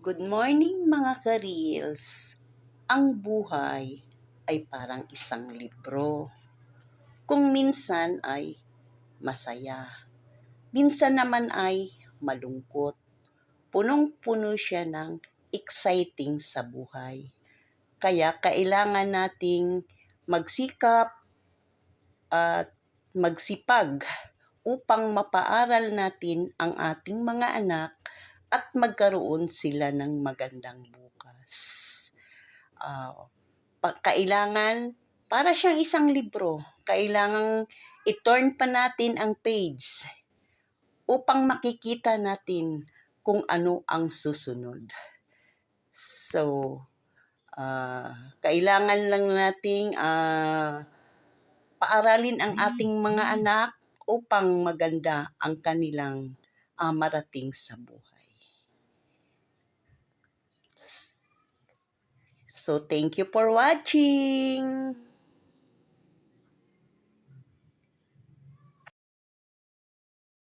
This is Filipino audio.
Good morning mga ka-reels. Ang buhay ay parang isang libro. Kung minsan ay masaya, minsan naman ay malungkot. Punong-puno siya ng exciting sa buhay. Kaya kailangan nating magsikap at magsipag upang mapaaral natin ang ating mga anak at magkaroon sila ng magandang bukas. Kailangan, para siyang isang libro, kailangang i-turn pa natin ang page upang makikita natin kung ano ang susunod. So, kailangan lang nating paaralin ang ating mga anak upang maganda ang kanilang marating sa buhay. So, thank you for watching!